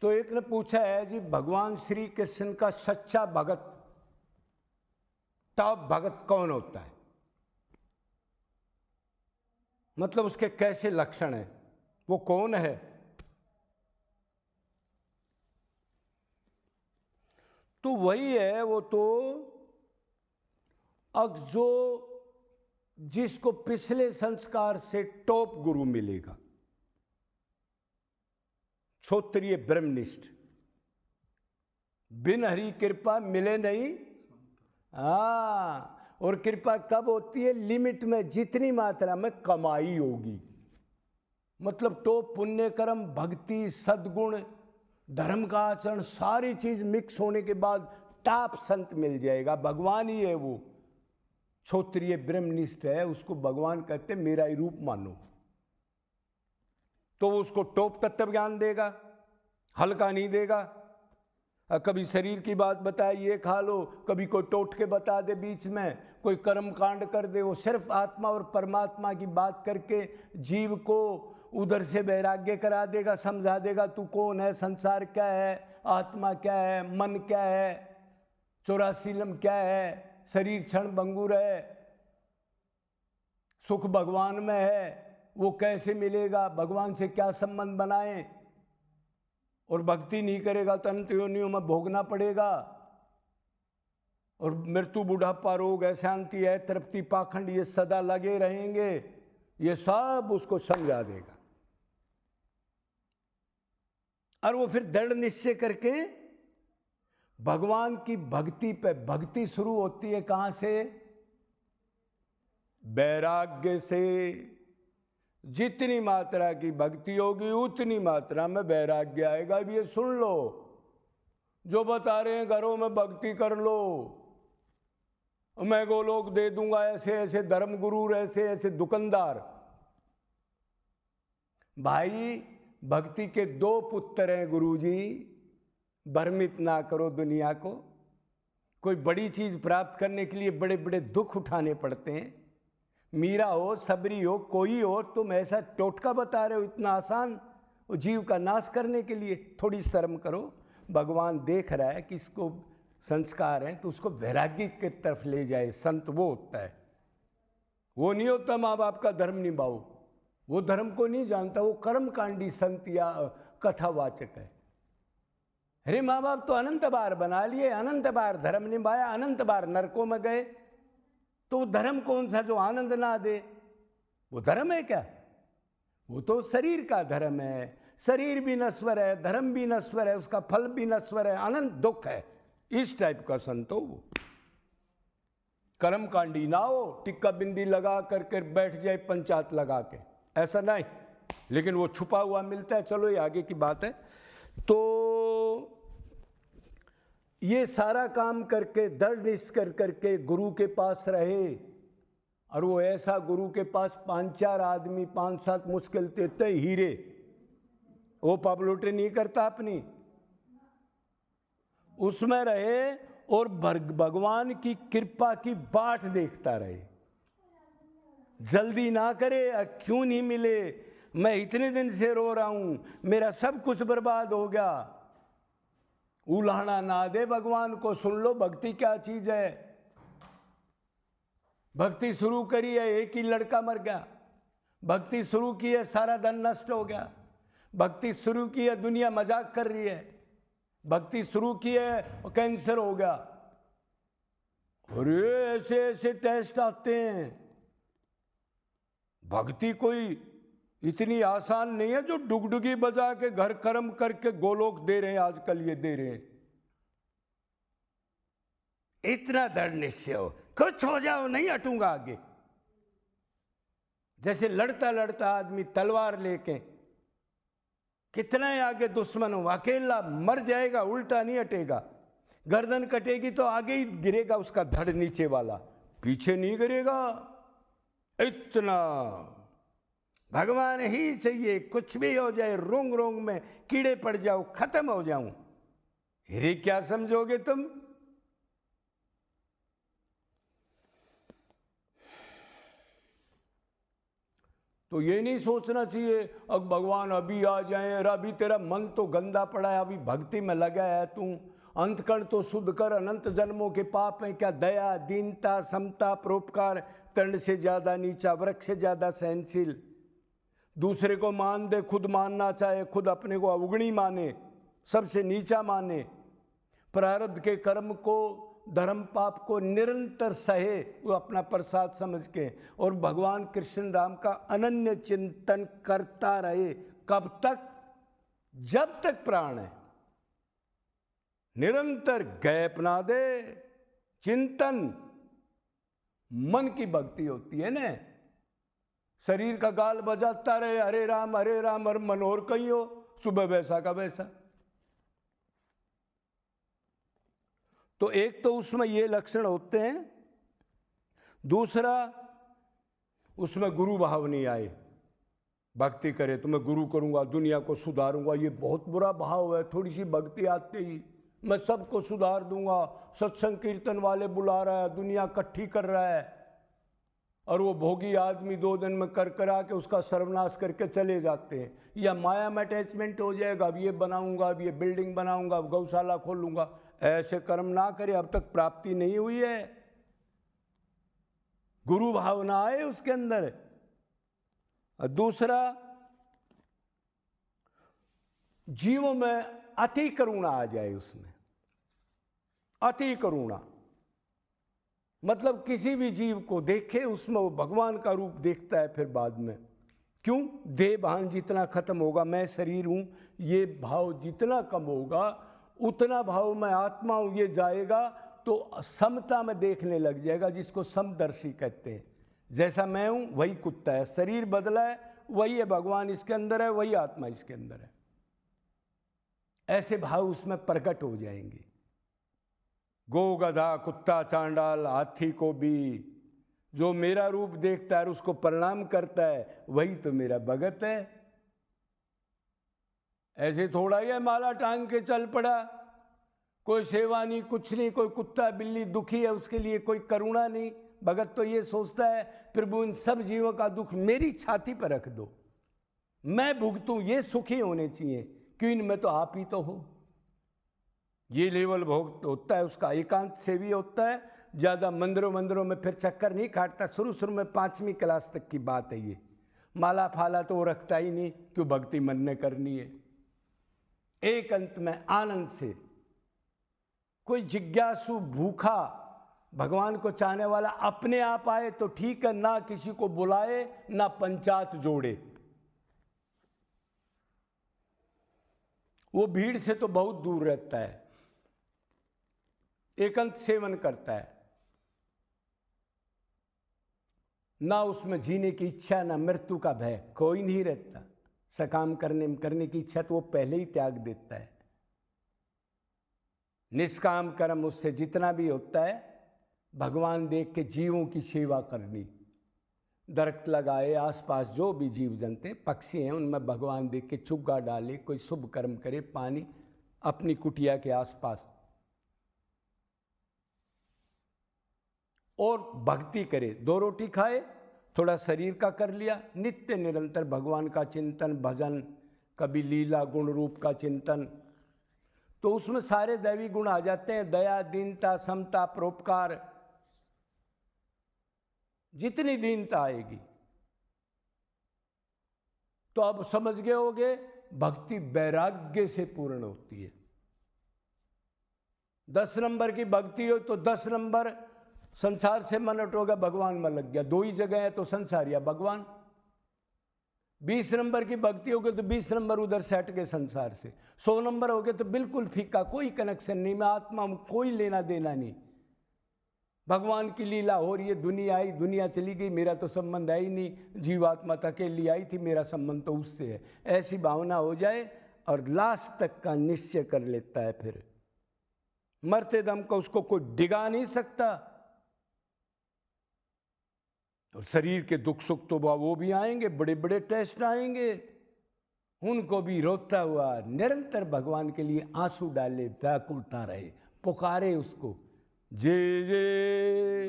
तो एक ने पूछा है जी, भगवान श्री कृष्ण का सच्चा भगत, टॉप भगत कौन होता है? मतलब उसके कैसे लक्षण हैं, वो कौन है? तो वही है वो, तो अब जो जिसको पिछले संस्कार से टॉप गुरु मिलेगा, क्षोत्रिय ब्रह्मनिष्ठ, बिन हरि कृपा मिले नहीं। हाँ, और कृपा कब होती है? लिमिट में, जितनी मात्रा में कमाई होगी। मतलब टॉप पुण्य कर्म, भक्ति, सद्गुण, धर्म का आचरण, सारी चीज मिक्स होने के बाद टॉप संत मिल जाएगा। भगवान ही है वो, क्षोत्रिय ब्रह्मनिष्ठ है, उसको भगवान कहते मेरा ही रूप मानो। तो वो उसको टॉप तत्व ज्ञान देगा, हल्का नहीं देगा। कभी शरीर की बात बताए, ये खा लो, कभी कोई टोटके बता दे, बीच में कोई कर्म कांड कर दे। वो सिर्फ आत्मा और परमात्मा की बात करके जीव को उधर से वैराग्य करा देगा, समझा देगा तू कौन है, संसार क्या है, आत्मा क्या है, मन क्या है, 84 क्या है, शरीर क्षण भंगुर है, सुख भगवान में है, वो कैसे मिलेगा, भगवान से क्या संबंध बनाए, और भक्ति नहीं करेगा तो अनंत योनियों में भोगना पड़ेगा, और मृत्यु, बुढ़ापा, रोग, अशांति, तृप्ति, पाखंड, ये सदा लगे रहेंगे। ये सब उसको समझा देगा। और वो फिर दृढ़ निश्चय करके भगवान की भक्ति पे, भक्ति शुरू होती है कहां से? वैराग्य से। जितनी मात्रा की भक्ति होगी उतनी मात्रा में वैराग्य आएगा। अब ये सुन लो, जो बता रहे हैं घरों में भक्ति कर लो, मैं गोलोक दे दूंगा, ऐसे ऐसे धर्म गुरु, ऐसे ऐसे दुकानदार। भाई, भक्ति के 2 पुत्र हैं गुरुजी, भ्रमित ना करो दुनिया को। कोई बड़ी चीज प्राप्त करने के लिए बड़े बड़े दुख उठाने पड़ते हैं। मीरा हो, सबरी हो, कोई हो, तुम ऐसा टोटका बता रहे हो इतना आसान जीव का नाश करने के लिए। थोड़ी शर्म करो। भगवान देख रहा है कि इसको संस्कार है तो उसको वैराग्य की तरफ ले जाए। संत वो होता है, वो नहीं होता माँ बाप का धर्म निभाओ, वो धर्म को नहीं जानता, वो कर्मकांडी संत या कथावाचक है। अरे माँ बाप तो अनंत बार बना लिए, अनंत बार धर्म निभाया, अनंत बार नरकों में गए, तो धर्म कौन सा जो आनंद ना दे? वो धर्म है क्या? वो तो शरीर का धर्म है। शरीर भी नश्वर है, धर्म भी नश्वर है, उसका फल भी नश्वर है, अनंत दुख है। इस टाइप का संत हो वो। कर्मकांडी ना हो, टिक्का बिंदी लगा करके बैठ जाए पंचायत लगा के, ऐसा नहीं। लेकिन वो छुपा हुआ मिलता है। चलो ये आगे की बात है। तो ये सारा काम करके दृढ़ निश्चय करके गुरु के पास रहे, और वो ऐसा गुरु के पास 5-4 आदमी, 5-7 मुश्किल देते हीरे, वो पबलोटे नहीं करता अपनी, उसमें रहे और भगवान की कृपा की बाट देखता रहे। जल्दी ना करे, क्यों नहीं मिले, मैं इतने दिन से रो रहा हूं, मेरा सब कुछ बर्बाद हो गया। उलाहना ना दे भगवान को। सुन लो भक्ति क्या चीज है। भक्ति शुरू करी है, एक ही लड़का मर गया। भक्ति शुरू की है, सारा धन नष्ट हो गया। भक्ति शुरू की है, दुनिया मजाक कर रही है। भक्ति शुरू की है, कैंसर हो गया। अरे ऐसे ऐसे टेस्ट आते हैं। भक्ति कोई इतनी आसान नहीं है जो डुगडुगी बजा के घर कर्म करके गोलोक दे रहे हैं आजकल, ये दे रहे हैं। इतना दृढ़ निश्चय हो, कुछ हो जाओ, नहीं हटूंगा आगे। जैसे लड़ता लड़ता आदमी तलवार लेके, कितना ही आगे दुश्मन हो, अकेला मर जाएगा, उल्टा नहीं हटेगा। गर्दन कटेगी तो आगे ही गिरेगा उसका धड़ नीचे वाला, पीछे नहीं गिरेगा। इतना भगवान ही चाहिए। कुछ भी हो जाए, रोंग रोंग में कीड़े पड़ जाओ, खत्म हो जाऊं, अरे क्या समझोगे तुम? तो ये नहीं सोचना चाहिए अब भगवान अभी आ जाएं, अरे अभी तेरा मन तो गंदा पड़ा है, अभी भक्ति में लगा है तू, अंतकरण तो शुद्ध कर, अनंत जन्मों के पाप हैं क्या, दया दीनता समता परोपकार, तर्ण से ज्यादा नीचा वृक्ष से ज्यादा सहनशील, दूसरे को मान दे खुद मानना चाहे, खुद अपने को अवगुणी माने, सबसे नीचा माने, प्रारब्ध के कर्म को धर्म पाप को निरंतर सहे वो अपना प्रसाद समझ के, और भगवान कृष्ण राम का अनन्य चिंतन करता रहे। कब तक? जब तक प्राण है, निरंतर गैप ना दे। चिंतन मन की भक्ति होती है ना, शरीर का गाल बजाता रहे हरे राम और मनोहर कहीं हो, सुबह वैसा का वैसा। तो एक तो उसमें ये लक्षण होते हैं, दूसरा उसमें गुरु भाव नहीं आए। भक्ति करे तो मैं गुरु करूंगा, दुनिया को सुधारूंगा, ये बहुत बुरा भाव है। थोड़ी सी भक्ति आते ही मैं सबको सुधार दूंगा, सत्संग कीर्तन वाले बुला रहा है, दुनिया इकट्ठी कर रहा है, और वो भोगी आदमी 2 दिन में कर करा के उसका सर्वनाश करके चले जाते हैं। या माया में अटैचमेंट हो जाएगा, अब ये बनाऊंगा, अब ये बिल्डिंग बनाऊंगा, अब गौशाला खोलूंगा। ऐसे कर्म ना करे, अब तक प्राप्ति नहीं हुई है, गुरु भावना आए उसके अंदर। और दूसरा, जीवों में अति करुणा आ जाए, उसमें अति करुणा मतलब किसी भी जीव को देखे उसमें वो भगवान का रूप देखता है। फिर बाद में क्यों? देह भान जितना खत्म होगा, मैं शरीर हूं, ये भाव जितना कम होगा, उतना भाव मैं आत्मा हूं ये जाएगा, तो समता में देखने लग जाएगा, जिसको समदर्शी कहते हैं। जैसा मैं हूं वही कुत्ता है, शरीर बदला है, वही है भगवान इसके अंदर है, वही आत्मा इसके अंदर है। ऐसे भाव उसमें प्रकट हो जाएंगे। गो गधा कुत्ता चांडाल हाथी को भी जो मेरा रूप देखता है और उसको प्रणाम करता है, वही तो मेरा भगत है। ऐसे थोड़ा ही है माला टांग के चल पड़ा, कोई सेवा नहीं, कुछ नहीं, कोई कुत्ता बिल्ली दुखी है उसके लिए कोई करुणा नहीं। भगत तो ये सोचता है प्रभु इन सब जीवों का दुख मेरी छाती पर रख दो, मैं भुगतूं, ये सुखी होने चाहिए, क्यों इनमें तो आप ही तो हो। ये लेवल भोग होता है उसका, एकांत सेवी होता है, ज़्यादा मंदिरों में फिर चक्कर नहीं काटता। शुरू में 5वीं क्लास तक की बात है ये। माला फाला तो वो रखता ही नहीं, क्यों? भक्ति मन ने करनी है। एक अंत में आनंद से कोई जिज्ञासु भूखा भगवान को चाहने वाला अपने आप आए तो ठीक है, ना किसी को बुलाए ना पंचायत जोड़े। वो भीड़ से तो बहुत दूर रहता है, एकांत सेवन करता है, ना उसमें जीने की इच्छा ना मृत्यु का भय, कोई नहीं रहता। सकाम करने की इच्छा तो वो पहले ही त्याग देता है। निष्काम कर्म उससे जितना भी होता है, भगवान देख के जीवों की सेवा करनी। दरख्त लगाए, आसपास जो भी जीव जंतु पक्षी हैं उनमें भगवान देख के चुग्गा डाले, कोई शुभ कर्म करे, पानी अपनी कुटिया के आसपास, और भक्ति करे। 2 रोटी खाए, थोड़ा शरीर का कर लिया, नित्य निरंतर भगवान का चिंतन भजन, कभी लीला गुण रूप का चिंतन, तो उसमें सारे दैवी गुण आ जाते हैं। दया दीनता समता परोपकार, जितनी दीनता आएगी। तो अब समझ गए होगे भक्ति वैराग्य से पूर्ण होती है। 10 नंबर की भक्ति हो तो 10 नंबर संसार से मन हटोगा, भगवान में लग गया। 2 ही जगह है तो संसार या भगवान। 20 नंबर की भक्ति होगी तो 20 नंबर उधर से हट गए संसार से। 100 नंबर हो गए तो बिल्कुल फीका, कोई कनेक्शन नहीं, मैं आत्मा हूं, कोई लेना देना नहीं। भगवान की लीला हो रही है, दुनिया आई दुनिया चली गई, मेरा तो संबंध है ही नहीं। जीवात्मा तक के लिए आई थी, मेरा संबंध तो उससे है। ऐसी भावना हो जाए और लास्ट तक का निश्चय कर लेता है, फिर मरते दम को उसको कोई डिगा नहीं सकता। और शरीर के दुख सुख तो वो भी आएंगे, बड़े बड़े टेस्ट आएंगे, उनको भी रोता हुआ निरंतर भगवान के लिए आंसू डाले, व्याकुलता रहे, पुकारे उसको, जे जे